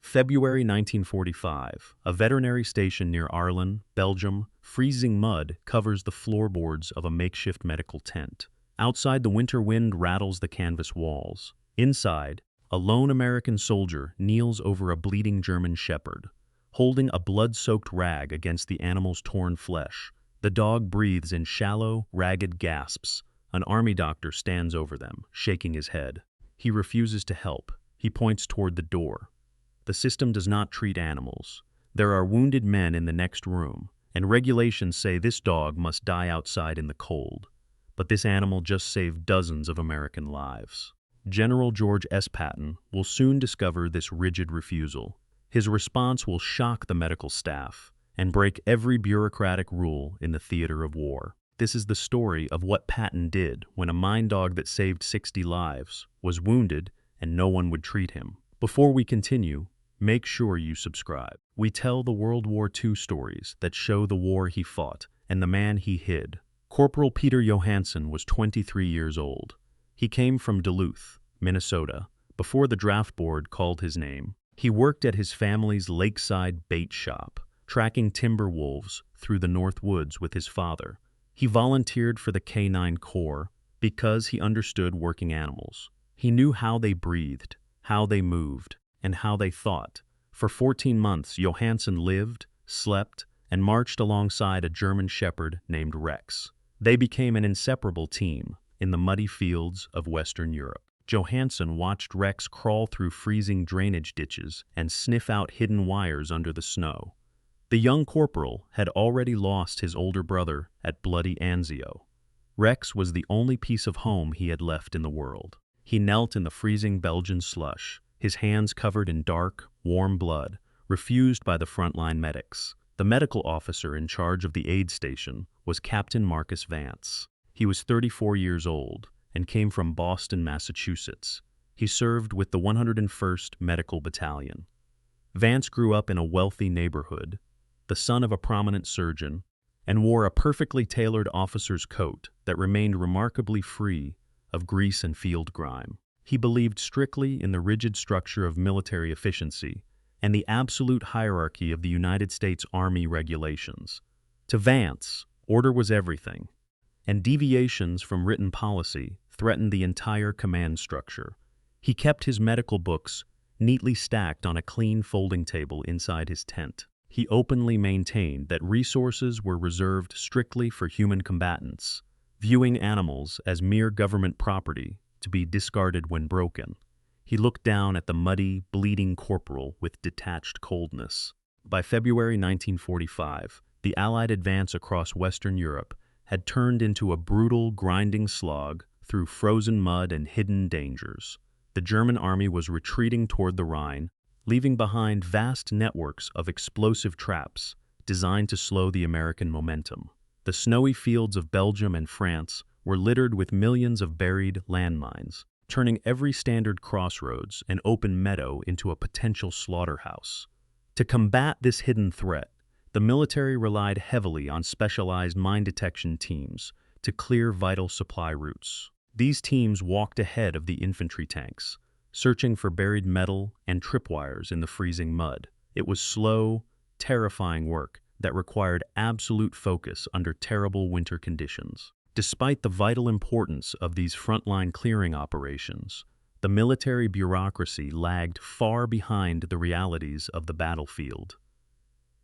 February 1945, a veterinary station near Arlen, Belgium, freezing mud covers the floorboards of a makeshift medical tent. Outside, the winter wind rattles the canvas walls. Inside, a lone American soldier kneels over a bleeding German shepherd, holding a blood-soaked rag against the animal's torn flesh. The dog breathes in shallow, ragged gasps. An army doctor stands over them, shaking his head. He refuses to help. He points toward the door. The system does not treat animals. There are wounded men in the next room, and regulations say this dog must die outside in the cold. But this animal just saved dozens of American lives. General George S. Patton will soon discover this rigid refusal. His response will shock the medical staff and break every bureaucratic rule in the theater of war. This is the story of what Patton did when a mine dog that saved 60 lives was wounded and no one would treat him. Before we continue, make sure you subscribe. We tell the World War II stories that show the war he fought and the man he hid. Corporal Peter Johansson was 23 years old. He came from Duluth, Minnesota, before the draft board called his name. He worked at his family's lakeside bait shop, tracking timber wolves through the North Woods with his father. He volunteered for the K-9 Corps because he understood working animals. He knew how they breathed, how they moved, and how they thought. For 14 months, Johansson lived, slept, and marched alongside a German shepherd named Rex. They became an inseparable team in the muddy fields of Western Europe. Johansson watched Rex crawl through freezing drainage ditches and sniff out hidden wires under the snow. The young corporal had already lost his older brother at bloody Anzio. Rex was the only piece of home he had left in the world. He knelt in the freezing Belgian slush, his hands covered in dark, warm blood, refused by the frontline medics. The medical officer in charge of the aid station was Captain Marcus Vance. He was 34 years old and came from Boston, Massachusetts. He served with the 101st Medical Battalion. Vance grew up in a wealthy neighborhood, the son of a prominent surgeon, and wore a perfectly tailored officer's coat that remained remarkably free of grease and field grime. He believed strictly in the rigid structure of military efficiency and the absolute hierarchy of the United States Army regulations. To Vance, order was everything, and deviations from written policy threatened the entire command structure. He kept his medical books neatly stacked on a clean folding table inside his tent. He openly maintained that resources were reserved strictly for human combatants, viewing animals as mere government property to be discarded when broken. He looked down at the muddy, bleeding corporal with detached coldness. By February 1945, the Allied advance across Western Europe had turned into a brutal, grinding slog through frozen mud and hidden dangers. The German army was retreating toward the Rhine, leaving behind vast networks of explosive traps designed to slow the American momentum. The snowy fields of Belgium and France were littered with millions of buried landmines, turning every standard crossroads and open meadow into a potential slaughterhouse. To combat this hidden threat, the military relied heavily on specialized mine detection teams to clear vital supply routes. These teams walked ahead of the infantry tanks, searching for buried metal and tripwires in the freezing mud. It was slow, terrifying work that required absolute focus under terrible winter conditions. Despite the vital importance of these frontline clearing operations, the military bureaucracy lagged far behind the realities of the battlefield.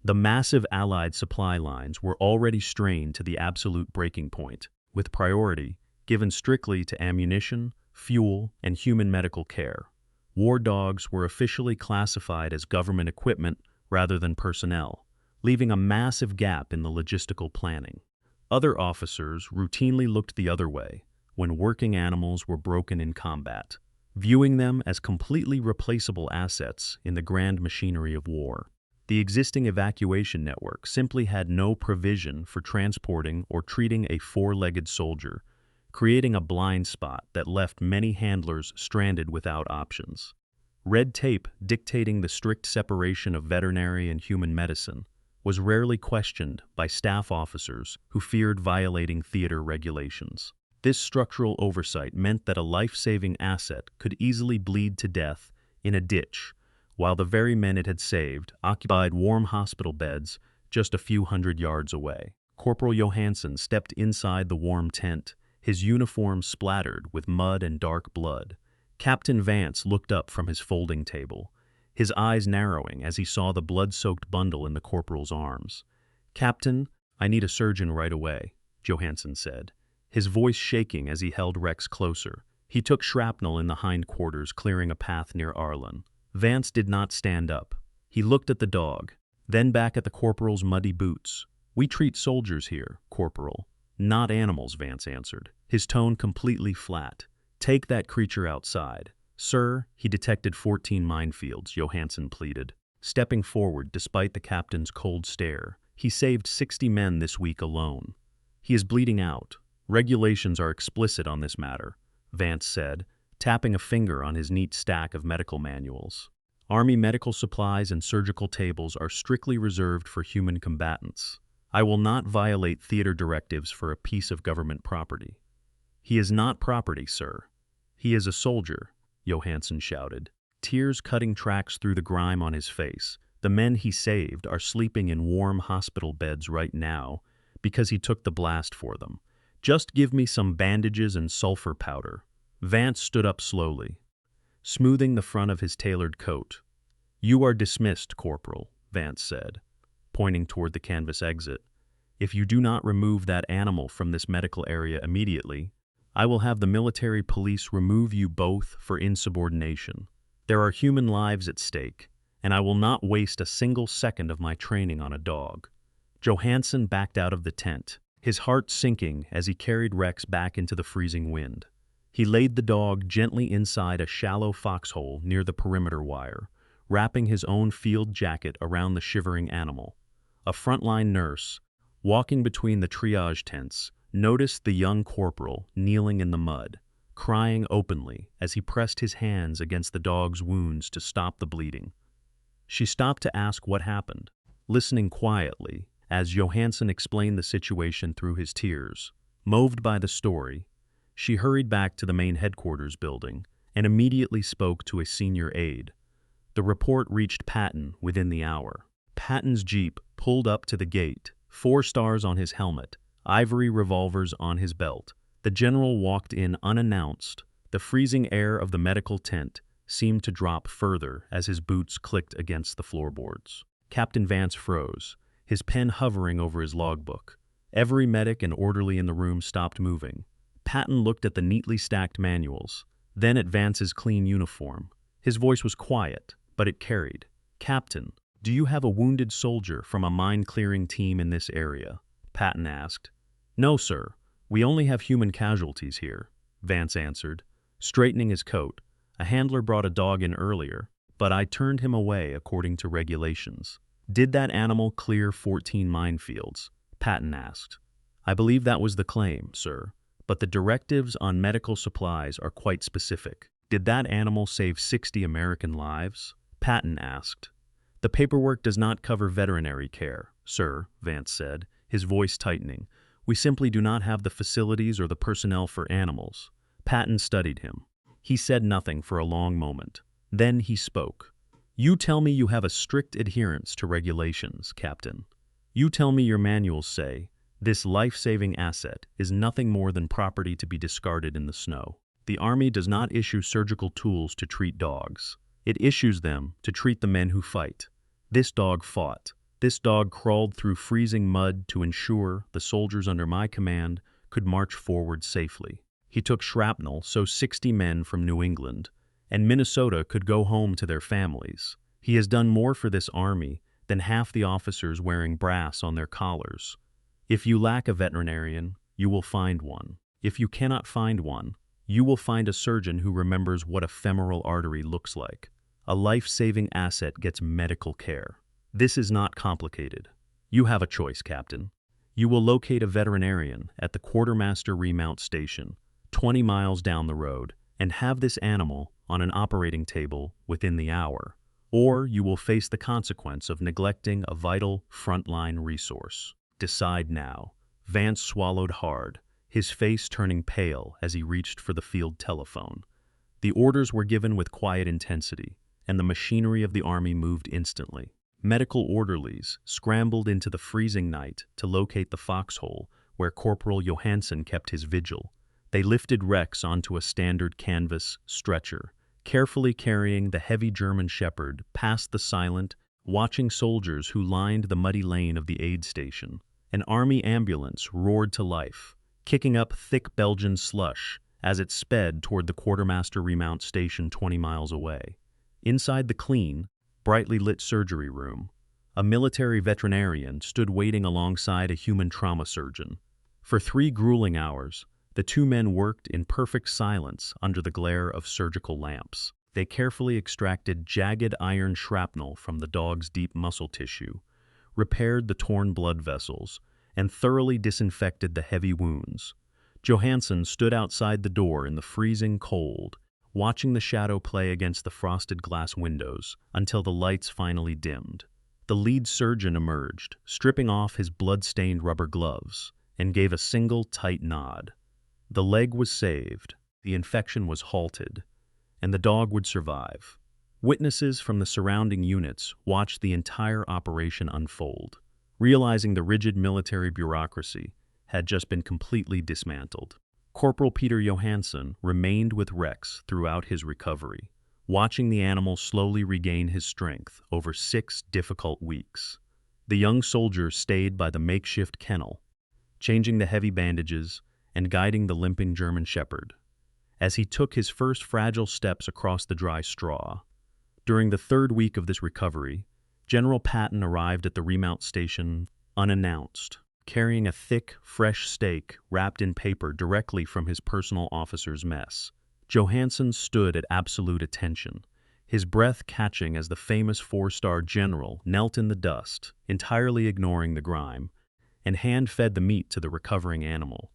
The massive Allied supply lines were already strained to the absolute breaking point, with priority given strictly to ammunition, fuel, and human medical care. War dogs were officially classified as government equipment rather than personnel, leaving a massive gap in the logistical planning. Other officers routinely looked the other way when working animals were broken in combat, viewing them as completely replaceable assets in the grand machinery of war. The existing evacuation network simply had no provision for transporting or treating a four-legged soldier, creating a blind spot that left many handlers stranded without options. Red tape dictating the strict separation of veterinary and human medicine was rarely questioned by staff officers who feared violating theater regulations. This structural oversight meant that a life-saving asset could easily bleed to death in a ditch while the very men it had saved occupied warm hospital beds just a few hundred yards away. Corporal Johansson stepped inside the warm tent, his uniform splattered with mud and dark blood. Captain Vance looked up from his folding table, his eyes narrowing as he saw the blood-soaked bundle in the corporal's arms. "Captain, I need a surgeon right away," Johansson said, his voice shaking as he held Rex closer. He took shrapnel in the hindquarters, clearing a path near Arlen. Vance did not stand up. He looked at the dog, then back at the corporal's muddy boots. "We treat soldiers here, Corporal, not animals," Vance answered, his tone completely flat. "Take that creature outside." "Sir, he detected 14 minefields," Johansson pleaded, stepping forward despite the captain's cold stare. "He saved 60 men this week alone. He is bleeding out. Regulations are explicit on this matter," Vance said, tapping a finger on his neat stack of medical manuals. "Army medical supplies and surgical tables are strictly reserved for human combatants. I will not violate theater directives for a piece of government property." "He is not property, sir. He is a soldier," Johansson shouted, tears cutting tracks through the grime on his face. "The men he saved are sleeping in warm hospital beds right now because he took the blast for them. Just give me some bandages and sulfur powder." Vance stood up slowly, smoothing the front of his tailored coat. "You are dismissed, Corporal," Vance said, pointing toward the canvas exit. "If you do not remove that animal from this medical area immediately, I will have the military police remove you both for insubordination. There are human lives at stake, and I will not waste a single second of my training on a dog." Johansson backed out of the tent, his heart sinking as he carried Rex back into the freezing wind. He laid the dog gently inside a shallow foxhole near the perimeter wire, wrapping his own field jacket around the shivering animal. A frontline nurse, walking between the triage tents, noticed the young corporal kneeling in the mud, crying openly as he pressed his hands against the dog's wounds to stop the bleeding. She stopped to ask what happened, listening quietly as Johansson explained the situation through his tears. Moved by the story, she hurried back to the main headquarters building and immediately spoke to a senior aide. The report reached Patton within the hour. Patton's jeep pulled up to the gate, 4 stars on his helmet, ivory revolvers on his belt. The general walked in unannounced. The freezing air of the medical tent seemed to drop further as his boots clicked against the floorboards. Captain Vance froze, his pen hovering over his logbook. Every medic and orderly in the room stopped moving. Patton looked at the neatly stacked manuals, then at Vance's clean uniform. His voice was quiet, but it carried. "Captain, do you have a wounded soldier from a mine-clearing team in this area?" Patton asked. "No, sir. We only have human casualties here," Vance answered, straightening his coat. "A handler brought a dog in earlier, but I turned him away according to regulations." "Did that animal clear 14 minefields?" Patton asked. "I believe that was the claim, sir, but the directives on medical supplies are quite specific." "Did that animal save 60 American lives?" Patton asked. "The paperwork does not cover veterinary care, sir," Vance said, his voice tightening. "We simply do not have the facilities or the personnel for animals." Patton studied him. He said nothing for a long moment. Then he spoke. "You tell me you have a strict adherence to regulations, Captain. You tell me your manuals say, this life-saving asset is nothing more than property to be discarded in the snow. The Army does not issue surgical tools to treat dogs. It issues them to treat the men who fight. This dog fought. This dog crawled through freezing mud to ensure the soldiers under my command could march forward safely. He took shrapnel so 60 men from New England and Minnesota could go home to their families. He has done more for this Army than half the officers wearing brass on their collars. If you lack a veterinarian, you will find one. If you cannot find one, you will find a surgeon who remembers what a femoral artery looks like. A life-saving asset gets medical care. This is not complicated. You have a choice, Captain. You will locate a veterinarian at the Quartermaster Remount Station, 20 miles down the road, and have this animal on an operating table within the hour. Or you will face the consequence of neglecting a vital frontline resource. Decide now." Vance swallowed hard, his face turning pale as he reached for the field telephone. The orders were given with quiet intensity. and the machinery of the army moved instantly. Medical orderlies scrambled into the freezing night to locate the foxhole where Corporal Johansson kept his vigil. They lifted Rex onto a standard canvas stretcher, carefully carrying the heavy German shepherd past the silent, watching soldiers who lined the muddy lane of the aid station. An army ambulance roared to life, kicking up thick Belgian slush as it sped toward the quartermaster remount station 20 miles away. Inside the clean, brightly lit surgery room, a military veterinarian stood waiting alongside a human trauma surgeon. For 3 grueling hours, the two men worked in perfect silence under the glare of surgical lamps. They carefully extracted jagged iron shrapnel from the dog's deep muscle tissue, repaired the torn blood vessels, and thoroughly disinfected the heavy wounds. Johansson stood outside the door in the freezing cold, watching the shadow play against the frosted glass windows until the lights finally dimmed. The lead surgeon emerged, stripping off his blood-stained rubber gloves, and gave a single tight nod. The leg was saved, the infection was halted, and the dog would survive. Witnesses from the surrounding units watched the entire operation unfold, realizing the rigid military bureaucracy had just been completely dismantled. Corporal Peter Johansson remained with Rex throughout his recovery, watching the animal slowly regain his strength over 6 difficult weeks. The young soldier stayed by the makeshift kennel, changing the heavy bandages and guiding the limping German shepherd as he took his first fragile steps across the dry straw. During the 3rd week of this recovery, General Patton arrived at the remount station unannounced, carrying a thick, fresh steak wrapped in paper directly from his personal officer's mess. Johansson stood at absolute attention, his breath catching as the famous 4-star general knelt in the dust, entirely ignoring the grime, and hand-fed the meat to the recovering animal.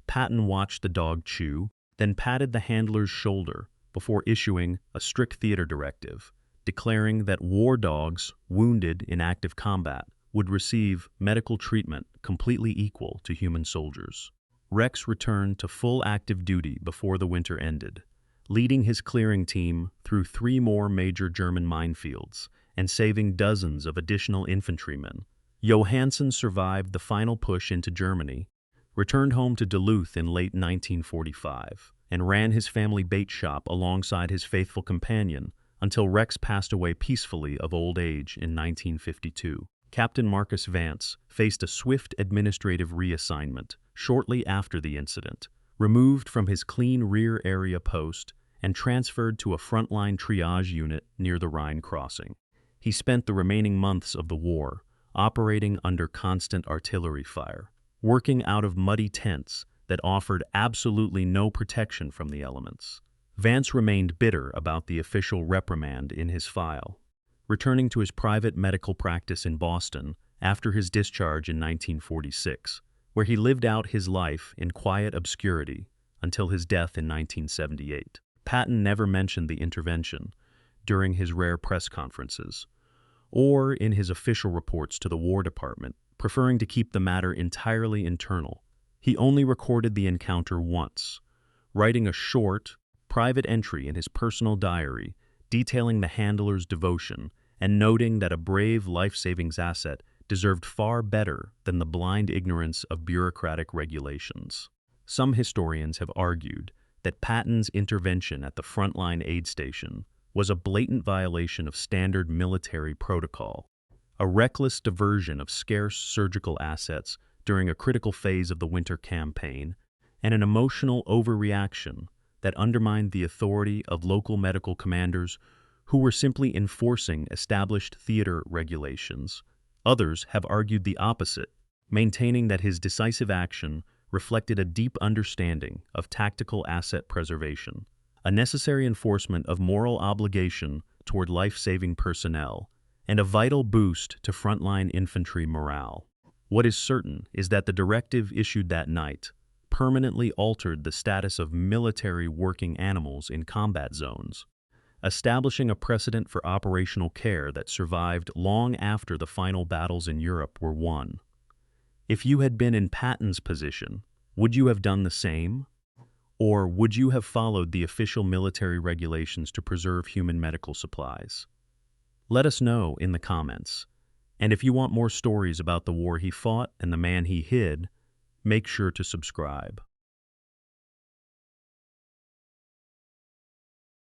Patton watched the dog chew, then patted the handler's shoulder before issuing a strict theater directive, declaring that war dogs wounded in active combat would receive medical treatment completely equal to human soldiers. Rex returned to full active duty before the winter ended, leading his clearing team through 3 more major German minefields and saving dozens of additional infantrymen. Johansson survived the final push into Germany, returned home to Duluth in late 1945, and ran his family bait shop alongside his faithful companion until Rex passed away peacefully of old age in 1952. Captain Marcus Vance faced a swift administrative reassignment shortly after the incident, removed from his clean rear area post and transferred to a frontline triage unit near the Rhine crossing. He spent the remaining months of the war operating under constant artillery fire, working out of muddy tents that offered absolutely no protection from the elements. Vance remained bitter about the official reprimand in his file, returning to his private medical practice in Boston after his discharge in 1946, where he lived out his life in quiet obscurity until his death in 1978. Patton never mentioned the intervention during his rare press conferences or in his official reports to the War Department, preferring to keep the matter entirely internal. He only recorded the encounter once, writing a short, private entry in his personal diary detailing the handler's devotion and noting that a brave life-savings asset deserved far better than the blind ignorance of bureaucratic regulations. Some historians have argued that Patton's intervention at the frontline aid station was a blatant violation of standard military protocol, a reckless diversion of scarce surgical assets during a critical phase of the winter campaign, and an emotional overreaction that undermined the authority of local medical commanders who were simply enforcing established theater regulations. Others have argued the opposite, maintaining that his decisive action reflected a deep understanding of tactical asset preservation, a necessary enforcement of moral obligation toward life-saving personnel, and a vital boost to frontline infantry morale. What is certain is that the directive issued that night permanently altered the status of military working animals in combat zones, establishing a precedent for operational care that survived long after the final battles in Europe were won. If you had been in Patton's position, would you have done the same? Or would you have followed the official military regulations to preserve human medical supplies? Let us know in the comments. And if you want more stories about the war he fought and the man he hid, make sure to subscribe.